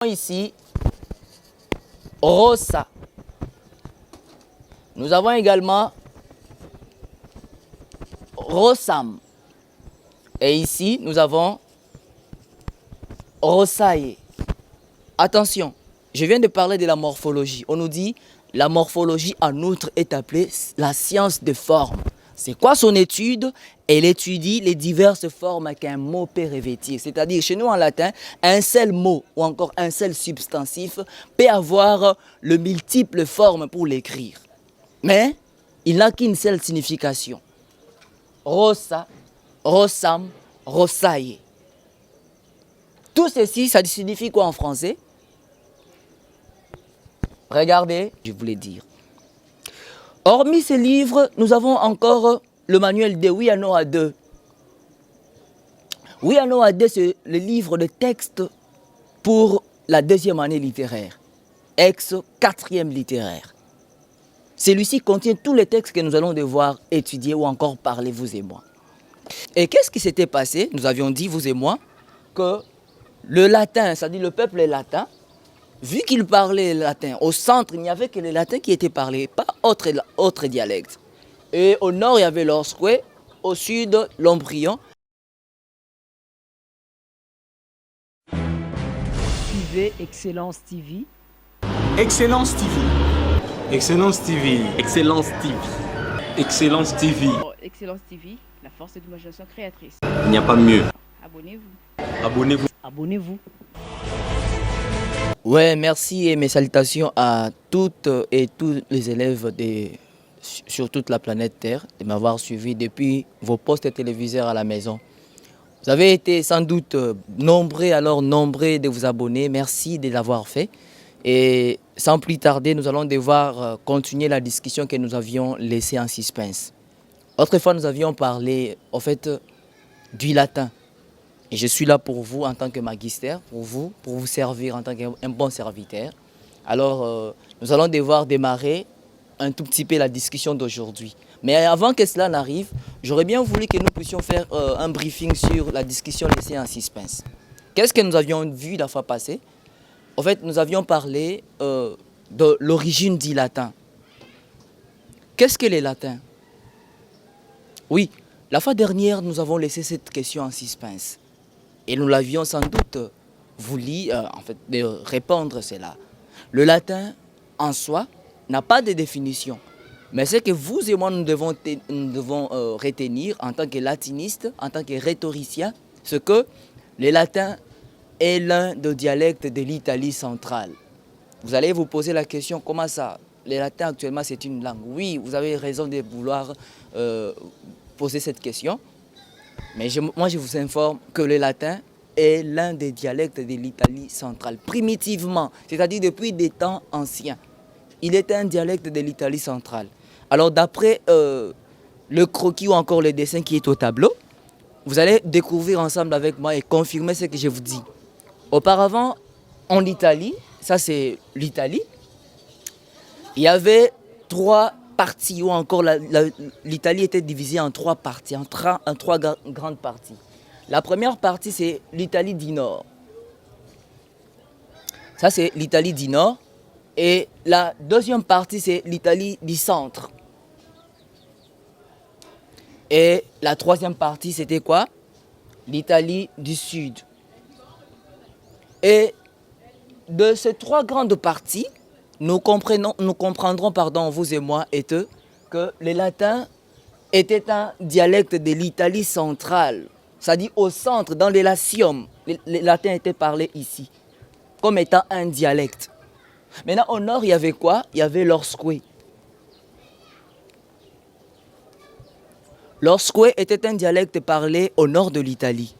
Ici, Rosa. Nous avons également Rosam. Et ici, nous avons Rosaye. Attention, je viens de parler de la morphologie. On nous dit la morphologie en outre est appelée la science de forme. C'est quoi son étude? Elle étudie les diverses formes qu'un mot peut revêtir. C'est-à-dire, chez nous en latin, un seul mot ou encore un seul substantif peut avoir le multiple formes pour l'écrire. Mais il n'a qu'une seule signification. Rosa, Rosam, Rosaye. Tout ceci, ça signifie quoi en français? Regardez, je voulais dire. Hormis ces livres, nous avons encore le manuel de Wiano 2. Wiano 2, c'est le livre de texte pour la deuxième année littéraire, ex-quatrième littéraire. Celui-ci contient tous les textes que nous allons devoir étudier ou encore parler, vous et moi. Et qu'est-ce qui s'était passé? Nous avions dit, vous et moi, que le latin, c'est-à-dire le peuple latin, vu qu'il parlait latin, au centre, il n'y avait que le latin qui était parlé, pas autre dialecte. Et au nord, il y avait l'Orskwe, au sud, l'Ombrion. Suivez Excellence TV. Excellence TV. Excellence TV. Excellence TV. Excellence TV. Oh, Excellence TV, la force de l'imagination créatrice. Il n'y a pas mieux. Abonnez-vous. Abonnez-vous. Abonnez-vous. Ouais, merci et mes salutations à toutes et tous les élèves sur toute la planète Terre de m'avoir suivi depuis vos postes téléviseurs à la maison. Vous avez été sans doute nombreux de vous abonner. Merci de l'avoir fait. Et sans plus tarder, nous allons devoir continuer la discussion que nous avions laissée en suspense. Autrefois, nous avions parlé au fait du latin. Et je suis là pour vous en tant que magister, pour vous servir en tant qu'un bon serviteur. Alors, nous allons devoir démarrer un tout petit peu la discussion d'aujourd'hui. Mais avant que cela n'arrive, j'aurais bien voulu que nous puissions faire un briefing sur la discussion laissée en suspense. Qu'est-ce que nous avions vu la fois passée? En fait, nous avions parlé de l'origine du latin. Qu'est-ce que le latin? Oui, la fois dernière, nous avons laissé cette question en suspense. Et nous l'avions sans doute voulu de répondre à cela. Le latin, en soi, n'a pas de définition. Mais ce que vous et moi, nous devons retenir en tant que latinistes, en tant que rhétoriciens, c'est que le latin est l'un des dialectes de l'Italie centrale. Vous allez vous poser la question, comment ça? Le latin, actuellement, c'est une langue. Oui, vous avez raison de vouloir poser cette question. Mais moi, je vous informe que le latin est l'un des dialectes de l'Italie centrale. Primitivement, c'est-à-dire depuis des temps anciens. Il était un dialecte de l'Italie centrale. Alors, d'après le croquis ou encore le dessin qui est au tableau, vous allez découvrir ensemble avec moi et confirmer ce que je vous dis. Auparavant, en Italie, ça c'est l'Italie, il y avait trois parties, ou encore l'Italie était divisée en trois parties, en trois grandes parties. La première partie, c'est l'Italie du Nord. Ça, c'est l'Italie du Nord. Et la deuxième partie, c'est l'Italie du Centre. Et la troisième partie, c'était quoi? L'Italie du Sud. Et de ces trois grandes parties, nous comprendrons, vous et moi, que le latin était un dialecte de l'Italie centrale. C'est-à-dire au centre, dans les Latium, le latin était parlé ici, comme étant un dialecte. Maintenant, au nord, il y avait quoi? Il y avait l'Orskwe. L'Orskwe était un dialecte parlé au nord de l'Italie.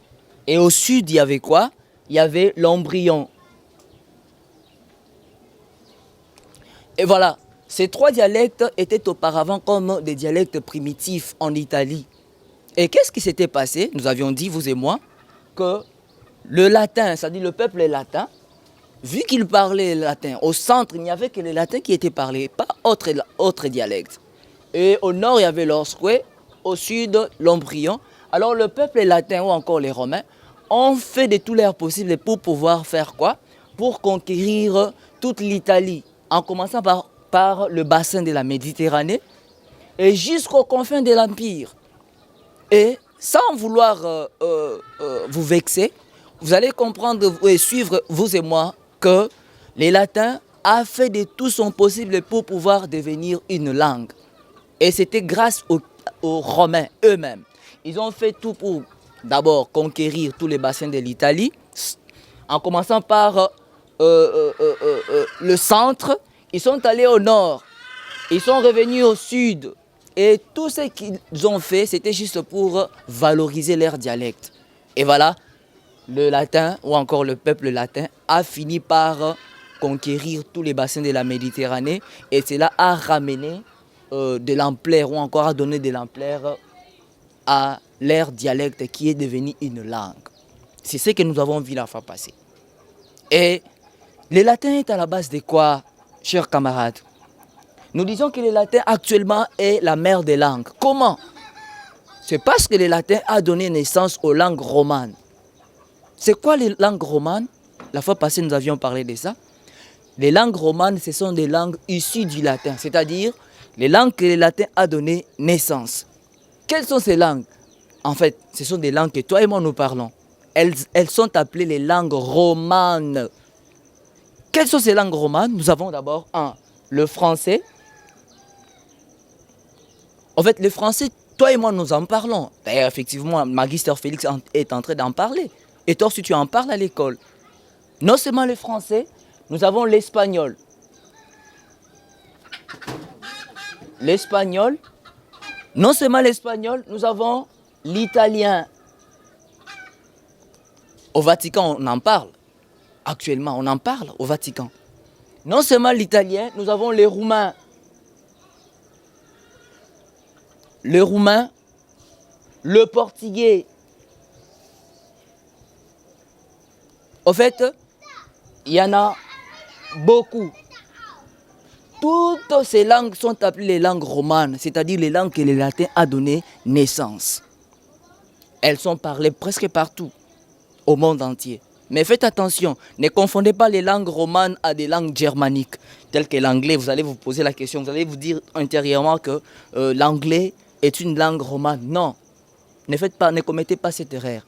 Et au sud, il y avait quoi? Il y avait l'Ombrion. Et voilà, ces trois dialectes étaient auparavant comme des dialectes primitifs en Italie. Et qu'est-ce qui s'était passé? Nous avions dit, vous et moi, que le latin, c'est-à-dire le peuple latin, vu qu'il parlait latin, au centre, il n'y avait que le latin qui était parlé, pas autre dialecte. Et au nord, il y avait l'Orskwe, au sud, l'Ombrion. Alors le peuple latin ou encore les Romains ont fait de tout leur possible pour pouvoir faire quoi? pour conquérir toute l'Italie, en commençant par le bassin de la Méditerranée et jusqu'aux confins de l'Empire. Et sans vouloir vous vexer, vous allez comprendre et suivre, vous et moi, que les latins a fait de tout son possible pour pouvoir devenir une langue. Et c'était grâce aux Romains eux-mêmes. Ils ont fait tout pour d'abord conquérir tous les bassins de l'Italie, en commençant par le centre. Ils sont allés au nord, ils sont revenus au sud. Et tout ce qu'ils ont fait, c'était juste pour valoriser leur dialecte. Et voilà, le latin, ou encore le peuple latin, a fini par conquérir tous les bassins de la Méditerranée. Et cela a ramené de l'ampleur, ou encore a donné de l'ampleur à leur dialecte qui est devenu une langue. C'est ce que nous avons vu la fois passée. Et le latin est à la base de quoi, chers camarades? Nous disons que le latin actuellement est la mère des langues. Comment? C'est parce que le latin a donné naissance aux langues romanes. C'est quoi les langues romanes? La fois passée, nous avions parlé de ça. Les langues romanes, ce sont des langues issues du latin, c'est-à-dire les langues que le latin a donné naissance. Quelles sont ces langues? En fait, ce sont des langues que toi et moi nous parlons. Elles sont appelées les langues romanes. Quelles sont ces langues romanes? Nous avons d'abord le français. En fait, le français, toi et moi, nous en parlons. D'ailleurs, effectivement, Magister Félix est en train d'en parler. Et toi aussi, tu en parles à l'école. Non seulement le français, nous avons l'espagnol. L'espagnol. Non seulement l'espagnol, nous avons l'italien. Au Vatican, on en parle. Actuellement, on en parle au Vatican. Non seulement l'italien, nous avons les roumains. Le roumain, le portugais. Au fait, il y en a beaucoup. Toutes ces langues sont appelées les langues romanes, c'est-à-dire les langues que le latin a donné naissance. Elles sont parlées presque partout, au monde entier. Mais faites attention, ne confondez pas les langues romanes à des langues germaniques, telles que l'anglais. Vous allez vous poser la question, vous allez vous dire intérieurement que l'anglais est une langue romane. Non, ne commettez pas cette erreur.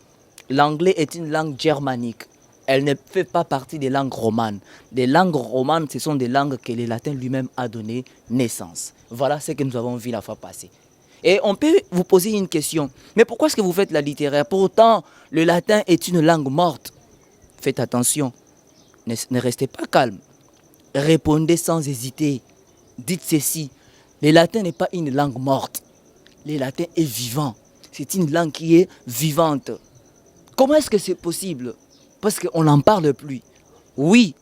L'anglais est une langue germanique. Elle ne fait pas partie des langues romanes. Les langues romanes, ce sont des langues que le latin lui-même a donné naissance. Voilà ce que nous avons vu la fois passée. Et on peut vous poser une question. Mais pourquoi est-ce que vous faites la littéraire? Pourtant, le latin est une langue morte. Faites attention. Ne restez pas calme. Répondez sans hésiter. Dites ceci. Le latin n'est pas une langue morte. Le latin est vivant. C'est une langue qui est vivante. Comment est-ce que c'est possible? Parce qu'on n'en parle plus. Oui,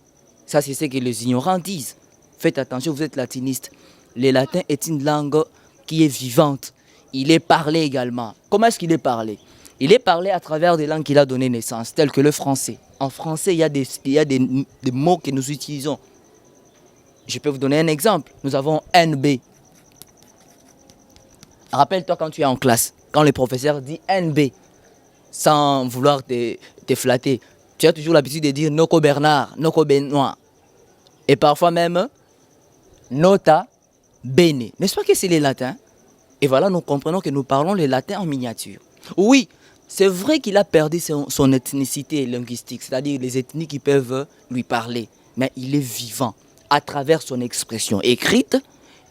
ça c'est ce que les ignorants disent. Faites attention, vous êtes latiniste. Le latin est une langue qui est vivante. Il est parlé également. Comment est-ce qu'il est parlé? Il est parlé à travers des langues qu'il a donné naissance, telles que le français. En français, il y a des mots que nous utilisons. Je peux vous donner un exemple. Nous avons NB. Rappelle-toi quand tu es en classe, quand le professeur dit NB, sans vouloir te flatter, tu as toujours l'habitude de dire Noko Bernard, Noko Benoît. Et parfois même Nota Bene. N'est-ce pas que c'est les latins? Et voilà, nous comprenons que nous parlons le latin en miniature. Oui, c'est vrai qu'il a perdu son ethnicité linguistique, c'est-à-dire les ethnies qui peuvent lui parler. Mais il est vivant à travers son expression écrite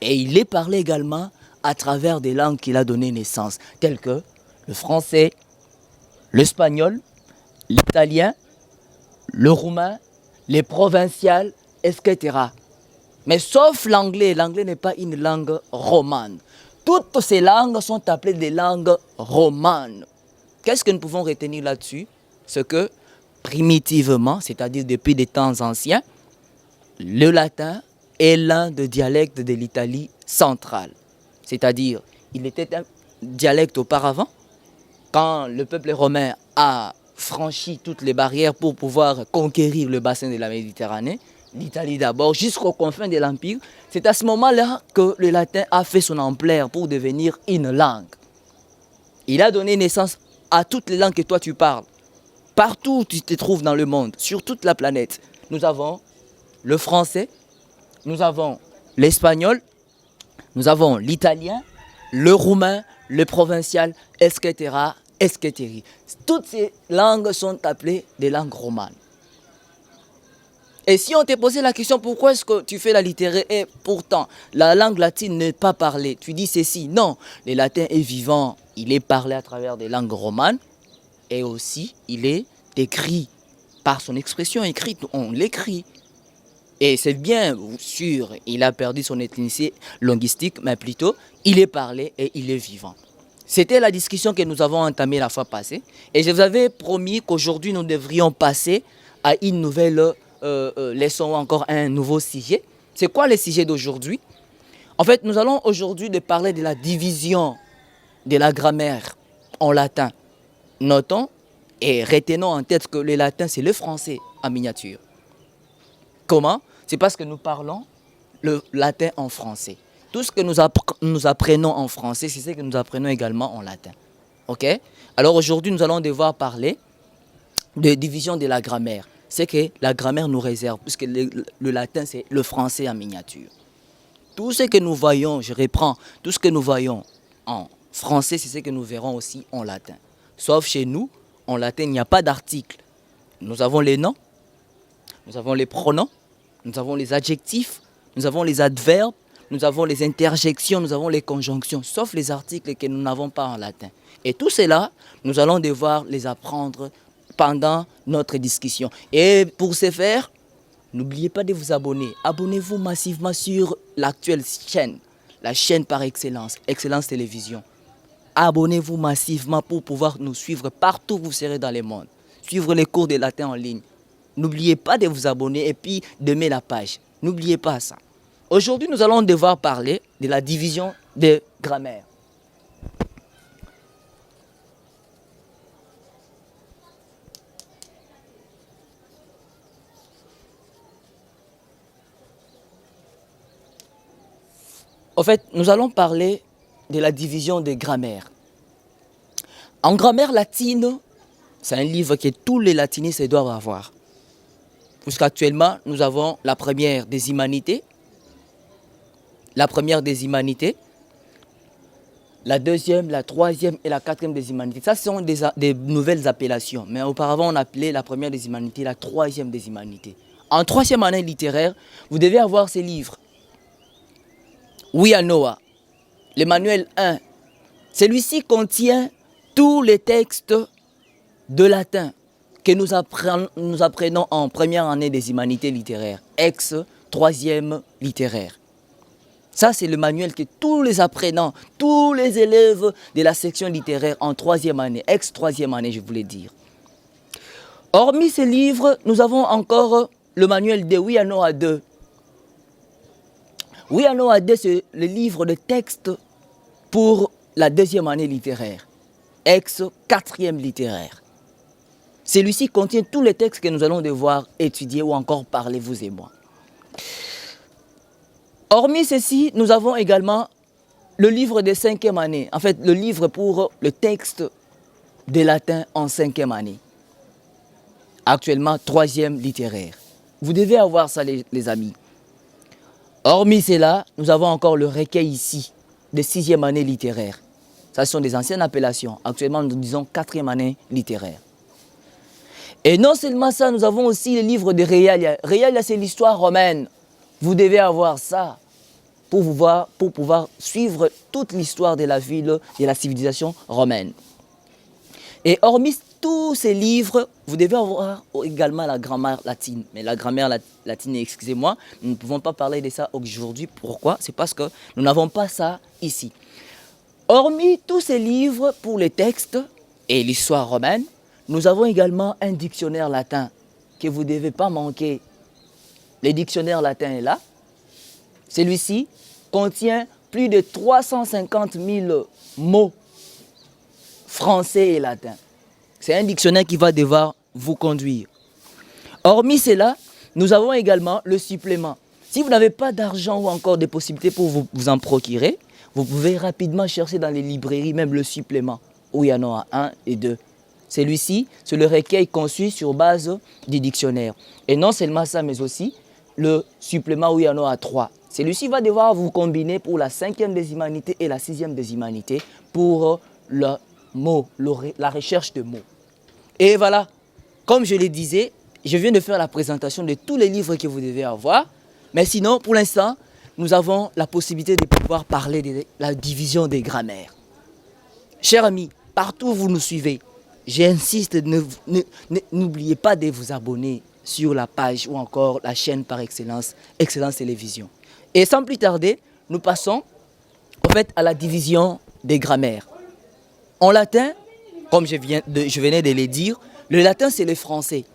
et il est parlé également à travers des langues qu'il a donné naissance, telles que le français, l'espagnol, l'italien, le roumain, les provinciales, etc. Mais sauf l'anglais. L'anglais n'est pas une langue romane. Toutes ces langues sont appelées des langues romanes. Qu'est-ce que nous pouvons retenir là-dessus? C'est que primitivement, c'est-à-dire depuis des temps anciens, le latin est l'un des dialectes de l'Italie centrale. C'est-à-dire, il était un dialecte auparavant, quand le peuple romain a franchi toutes les barrières pour pouvoir conquérir le bassin de la Méditerranée, l'Italie d'abord, jusqu'aux confins de l'Empire. C'est à ce moment-là que le latin a fait son ampleur pour devenir une langue. Il a donné naissance à toutes les langues que toi tu parles. Partout où tu te trouves dans le monde, sur toute la planète, nous avons le français, nous avons l'espagnol, nous avons l'italien, le roumain, le provincial, etc., etc. Toutes ces langues sont appelées des langues romanes. Et si on t'a posé la question, pourquoi est-ce que tu fais la littérature et pourtant la langue latine n'est pas parlée, tu dis ceci. Non, le latin est vivant, il est parlé à travers des langues romanes et aussi il est écrit par son expression écrite, on l'écrit. Et c'est bien sûr, il a perdu son ethnicité linguistique, mais plutôt il est parlé et il est vivant. C'était la discussion que nous avons entamée la fois passée et je vous avais promis qu'aujourd'hui nous devrions passer à une nouvelle laissons encore un nouveau sujet. C'est quoi le sujet d'aujourd'hui? En fait, nous allons aujourd'hui parler de la division de la grammaire en latin. Notons et retenons en tête que le latin, c'est le français en miniature. Comment? C'est parce que nous parlons le latin en français. Tout ce que nous apprenons en français, c'est ce que nous apprenons également en latin. Ok? Alors aujourd'hui, nous allons devoir parler de division de la grammaire. C'est que la grammaire nous réserve, puisque le latin, c'est le français en miniature. Tout ce que nous voyons, je reprends, tout ce que nous voyons en français, c'est ce que nous verrons aussi en latin. Sauf chez nous, en latin, il n'y a pas d'article. Nous avons les noms, nous avons les pronoms, nous avons les adjectifs, nous avons les adverbes, nous avons les interjections, nous avons les conjonctions, sauf les articles que nous n'avons pas en latin. Et tout cela, nous allons devoir les apprendre pendant notre discussion. Et pour ce faire, n'oubliez pas de vous abonner. Abonnez-vous massivement sur l'actuelle chaîne, la chaîne par excellence, Excellence Télévision. Abonnez-vous massivement pour pouvoir nous suivre partout où vous serez dans le monde. Suivre les cours de latin en ligne. N'oubliez pas de vous abonner et puis d'aimer la page. N'oubliez pas ça. Aujourd'hui, nous allons devoir parler de la division de grammaire. En fait, nous allons parler de la division des grammaires. En grammaire latine, c'est un livre que tous les latinistes doivent avoir. Puisqu'actuellement, nous avons la première des humanités, la deuxième, la troisième et la quatrième des humanités. Ça, ce sont des nouvelles appellations. Mais auparavant, on appelait la première des humanités, la troisième des humanités. En troisième année littéraire, vous devez avoir ces livres. Wianoa, le manuel 1. Celui-ci contient tous les textes de latin que nous apprenons en première année des humanités littéraires, troisième littéraire. Ça, c'est le manuel que tous les apprenants, tous les élèves de la section littéraire en troisième année, troisième année, je voulais dire. Hormis ces livres, nous avons encore le manuel de Wianoa 2. Wianoa 2, c'est le livre de texte pour la deuxième année littéraire, quatrième littéraire. Celui-ci contient tous les textes que nous allons devoir étudier ou encore parler, vous et moi. Hormis ceci, nous avons également le livre de cinquième année, en fait le livre pour le texte de latin en cinquième année. Actuellement, troisième littéraire. Vous devez avoir ça les amis. Hormis cela, nous avons encore le recueil ici, de sixième année littéraire. Ça, ce sont des anciennes appellations. Actuellement, nous disons quatrième année littéraire. Et non seulement ça, nous avons aussi le livre de Realia. Realia, c'est l'histoire romaine. Vous devez avoir ça pour pouvoir suivre toute l'histoire de la ville, de la civilisation romaine. Et hormis tous ces livres, vous devez avoir également la grammaire latine. Mais la grammaire latine, excusez-moi, nous ne pouvons pas parler de ça aujourd'hui. Pourquoi? C'est parce que nous n'avons pas ça ici. Hormis tous ces livres pour les textes et l'histoire romaine, nous avons également un dictionnaire latin que vous ne devez pas manquer. Le dictionnaire latin est là. Celui-ci contient plus de 350 000 mots français et latins. C'est un dictionnaire qui va devoir vous conduire. Hormis cela, nous avons également le supplément. Si vous n'avez pas d'argent ou encore des possibilités pour vous en procurer, vous pouvez rapidement chercher dans les librairies même le supplément, où il y en a 1 et 2. Celui-ci, c'est le recueil conçu sur base du dictionnaire. Et non seulement ça, mais aussi le supplément où il y en a 3. Celui-ci va devoir vous combiner pour la 5e des humanités et la 6e des humanités pour le mot, la recherche de mots. Et voilà, comme je le disais, je viens de faire la présentation de tous les livres que vous devez avoir. Mais sinon, pour l'instant, nous avons la possibilité de pouvoir parler de la division des grammaires. Chers amis, partout où vous nous suivez, j'insiste, n'oubliez pas de vous abonner sur la page ou encore la chaîne par excellence, Excellence Télévision. Et sans plus tarder, nous passons en fait à la division des grammaires. En latin, comme je venais de le dire, le latin c'est le français.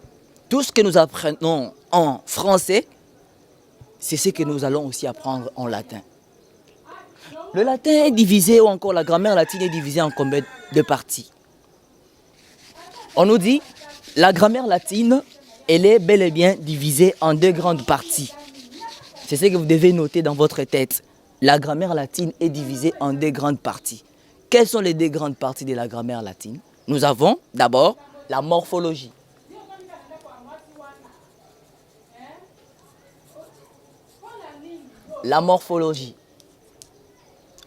Tout ce que nous apprenons en français, c'est ce que nous allons aussi apprendre en latin. Le latin est divisé, ou encore la grammaire latine est divisée en combien de parties? On nous dit, la grammaire latine, elle est bel et bien divisée en 2 grandes parties. C'est ce que vous devez noter dans votre tête. La grammaire latine est divisée en 2 grandes parties. Quelles sont les 2 grandes parties de la grammaire latine? Nous avons d'abord la morphologie. La morphologie.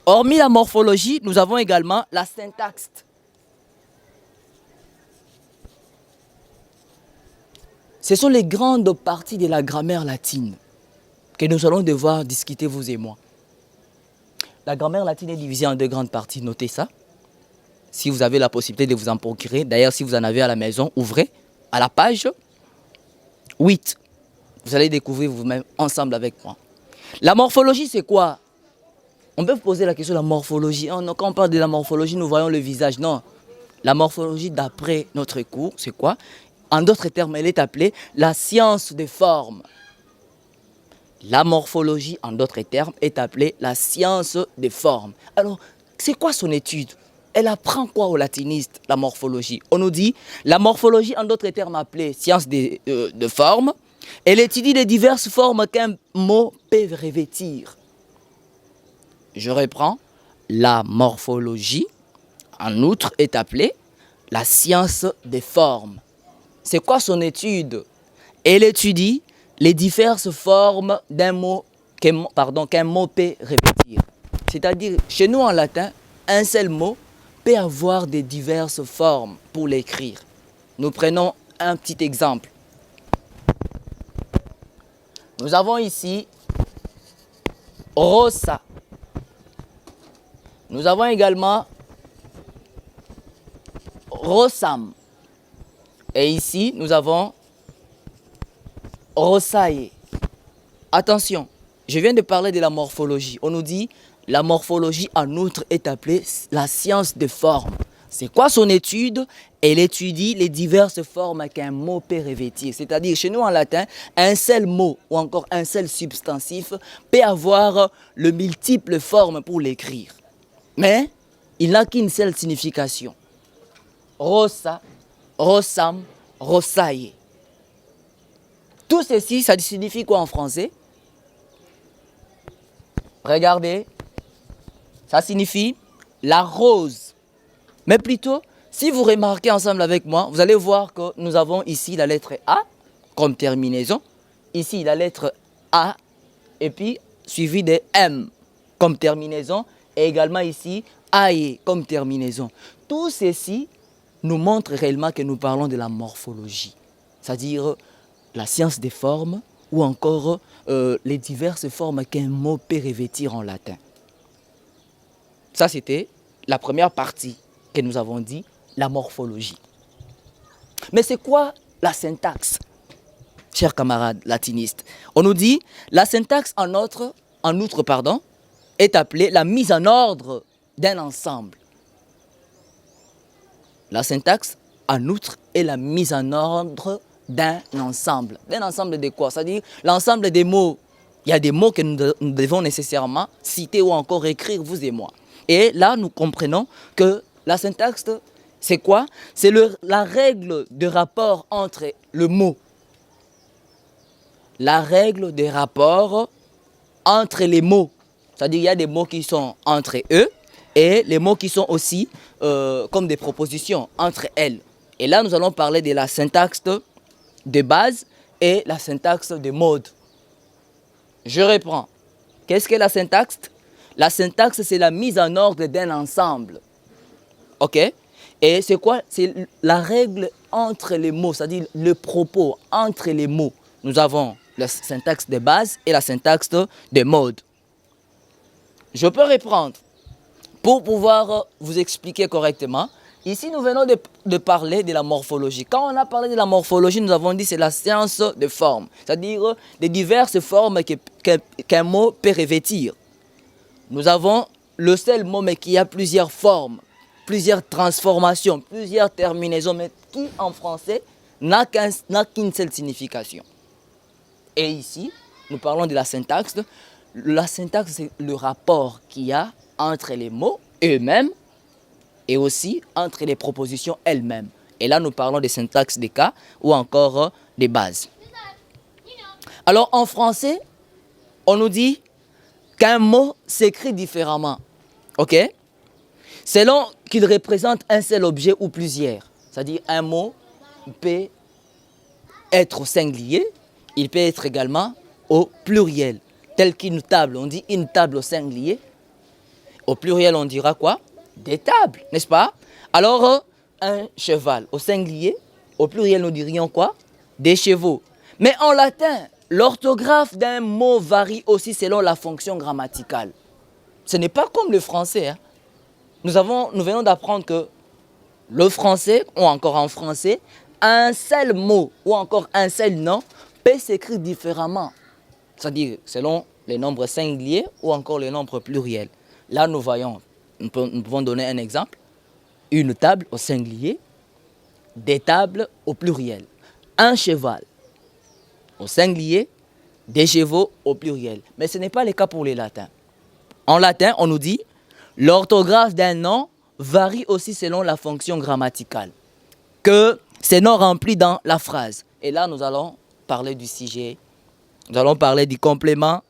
Hormis la morphologie, nous avons également la syntaxe. Ce sont les grandes parties de la grammaire latine que nous allons devoir discuter, vous et moi. La grammaire latine est divisée en 2 grandes parties, notez ça. Si vous avez la possibilité de vous en procurer, d'ailleurs si vous en avez à la maison, ouvrez à la page 8. Vous allez découvrir vous-même ensemble avec moi. La morphologie, c'est quoi? On peut vous poser la question de la morphologie. Quand on parle de la morphologie, nous voyons le visage. Non. La morphologie, d'après notre cours, c'est quoi? En d'autres termes, elle est appelée la science des formes. La morphologie, en d'autres termes, est appelée la science des formes. Alors, c'est quoi son étude? Elle apprend quoi aux latinistes, la morphologie? On nous dit, la morphologie, en d'autres termes appelée science de formes, elle étudie les diverses formes qu'un mot peut revêtir. Je reprends, la morphologie, en outre, est appelée la science des formes. C'est quoi son étude? Elle étudie les diverses formes d'un mot qu'un mot peut revêtir. C'est-à-dire, chez nous en latin, un seul mot peut avoir des diverses formes pour l'écrire. Nous prenons un petit exemple. Nous avons ici rosa. Nous avons également rosam. Et ici, nous avons rosae. Attention, je viens de parler de la morphologie. On nous dit, la morphologie en outre est appelée la science des formes. C'est quoi son étude? Elle étudie les diverses formes qu'un mot peut revêtir. C'est-à-dire, chez nous en latin, un seul mot ou encore un seul substantif peut avoir de multiples formes pour l'écrire. Mais il n'a qu'une seule signification. Rosa, rosam, rosae. Tout ceci, ça signifie quoi en français? Regardez, ça signifie la rose. Mais plutôt, si vous remarquez ensemble avec moi, vous allez voir que nous avons ici la lettre A comme terminaison. Ici, la lettre A et puis suivi de M comme terminaison. Et également ici, AE comme terminaison. Tout ceci nous montre réellement que nous parlons de la morphologie. C'est-à-dire la science des formes ou encore les diverses formes qu'un mot peut revêtir en latin. Ça, c'était la première partie que nous avons dit, la morphologie. Mais c'est quoi la syntaxe, chers camarades latinistes? On nous dit, la syntaxe en outre, est appelée la mise en ordre d'un ensemble. La syntaxe, en outre, est la mise en ordre d'un ensemble. D'un ensemble de quoi? C'est-à-dire l'ensemble des mots. Il y a des mots que nous devons nécessairement citer ou encore écrire, vous et moi. Et là, nous comprenons que la syntaxe, c'est quoi? C'est la règle de rapport entre le mot. La règle de rapport entre les mots. C'est-à-dire qu'il y a des mots qui sont entre eux et les mots qui sont aussi comme des propositions entre elles. Et là, nous allons parler de la syntaxe de base et la syntaxe de mode. Je reprends. Qu'est-ce que la syntaxe? La syntaxe, c'est la mise en ordre d'un ensemble. OK? Et c'est quoi? C'est la règle entre les mots, c'est-à-dire le propos entre les mots. Nous avons la syntaxe de base et la syntaxe de mode. Je peux reprendre pour pouvoir vous expliquer correctement. Ici, nous venons de parler de la morphologie. Quand on a parlé de la morphologie, nous avons dit que c'est la science de forme, c'est-à-dire des diverses formes qu'un mot peut revêtir. Nous avons le seul mot, mais qui a plusieurs formes, plusieurs transformations, plusieurs terminaisons, mais qui en français n'a qu'une seule signification. Et ici, nous parlons de la syntaxe. La syntaxe, c'est le rapport qu'il y a entre les mots eux-mêmes et aussi entre les propositions elles-mêmes. Et là, nous parlons des syntaxes des cas ou encore des bases. Alors, en français, on nous dit qu'un mot s'écrit différemment. OK? Selon qu'il représente un seul objet ou plusieurs. C'est-à-dire, un mot peut être au singulier, il peut être également au pluriel. Tel qu'une table, on dit une table au singulier. Au pluriel, on dira quoi? Des tables, n'est-ce pas? Alors, un cheval au singulier, au pluriel, nous dirions quoi? Des chevaux. Mais en latin, l'orthographe d'un mot varie aussi selon la fonction grammaticale. Ce n'est pas comme le français. Hein. Nous venons d'apprendre que le français, ou encore en français, un seul mot ou encore un seul nom peut s'écrire différemment. C'est-à-dire selon les nombres singuliers ou encore les nombres pluriels. Là, nous voyons, nous pouvons donner un exemple. Une table au singulier, des tables au pluriel. Un cheval au singulier, des chevaux au pluriel. Mais ce n'est pas le cas pour les latins. En latin, on nous dit, l'orthographe d'un nom varie aussi selon la fonction grammaticale que ces noms remplis dans la phrase. Et là, nous allons parler du sujet, nous allons parler du complément,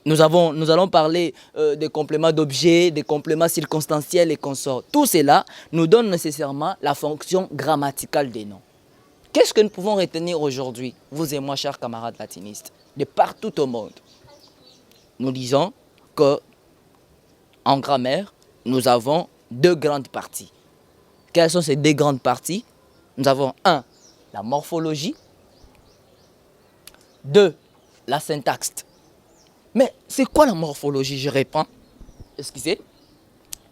nous allons parler des compléments d'objets, des compléments circonstanciels et consorts. Tout cela nous donne nécessairement la fonction grammaticale des noms. Qu'est-ce que nous pouvons retenir aujourd'hui, vous et moi, chers camarades latinistes, de partout au monde? Nous disons que en grammaire, nous avons deux grandes parties. Quelles sont ces deux grandes parties? Nous avons 1, la morphologie, 2, la syntaxe. Mais c'est quoi la morphologie? Je réponds. Excusez.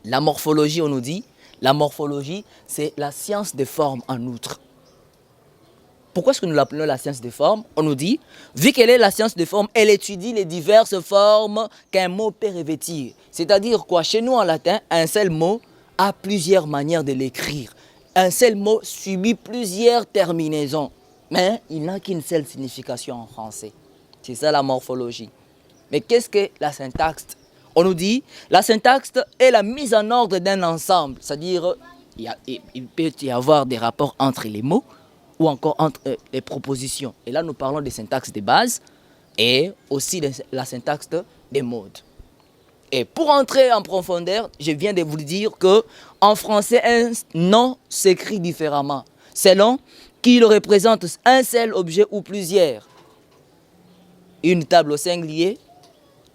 La morphologie, on nous dit, la morphologie, c'est la science des formes en outre. Pourquoi est-ce que nous l'appelons la science des formes? On nous dit, vu qu'elle est la science des formes, elle étudie les diverses formes qu'un mot peut revêtir. C'est-à-dire quoi? Chez nous en latin, un seul mot a plusieurs manières de l'écrire. Un seul mot subit plusieurs terminaisons. Mais il n'a qu'une seule signification en français. C'est ça la morphologie. Mais qu'est-ce que la syntaxe? On nous dit, la syntaxe est la mise en ordre d'un ensemble. C'est-à-dire, il peut y avoir des rapports entre les mots ou encore entre les propositions. Et là, nous parlons des syntaxes de base et aussi de la syntaxe des modes. Et pour entrer en profondeur, je viens de vous dire qu'en français, un nom s'écrit différemment, selon qu'il représente un seul objet ou plusieurs. Une table au singulier,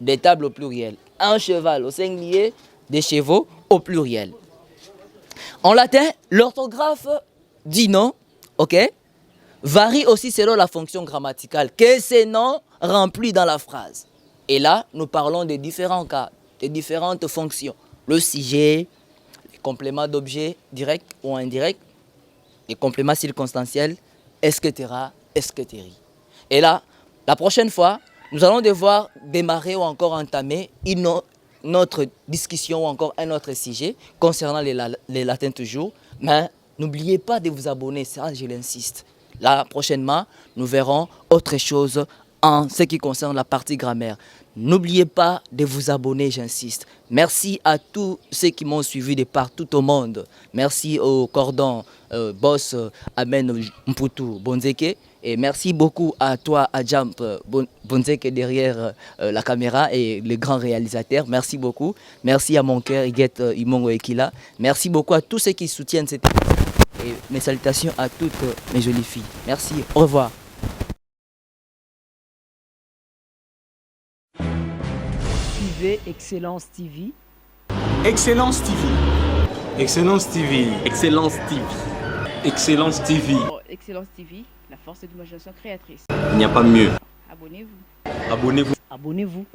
des tables au pluriel. Un cheval au singulier, des chevaux au pluriel. En latin, l'orthographe dit nom, ok, varie aussi selon la fonction grammaticale que ces noms remplis dans la phrase. Et là, nous parlons de différents cas, de différentes fonctions. Le sujet, les compléments d'objets directs ou indirects, les compléments circonstanciels, etc., etc. Et là, la prochaine fois, nous allons devoir démarrer ou encore entamer notre discussion ou encore un autre sujet concernant les latins toujours. Mais n'oubliez pas de vous abonner, ça je l'insiste. Là, prochainement, nous verrons autre chose en ce qui concerne la partie grammaire. N'oubliez pas de vous abonner, j'insiste. Merci à tous ceux qui m'ont suivi de partout au monde. Merci au cordon boss Amen Mputu Bonzeke. Et merci beaucoup à toi, à Jump Bonzeke derrière la caméra et le grand réalisateur. Merci beaucoup. Merci à mon cœur, Iguette Imongo Ekila. Merci beaucoup à tous ceux qui soutiennent cette émission. Et mes salutations à toutes mes jolies filles. Merci, au revoir. Suivez Excellence TV. Excellence TV. Excellence TV. Excellence TV. Excellence TV. Oh, Excellence TV, la force de l'imagination créatrice. Il n'y a pas mieux. Abonnez-vous. Abonnez-vous. Abonnez-vous.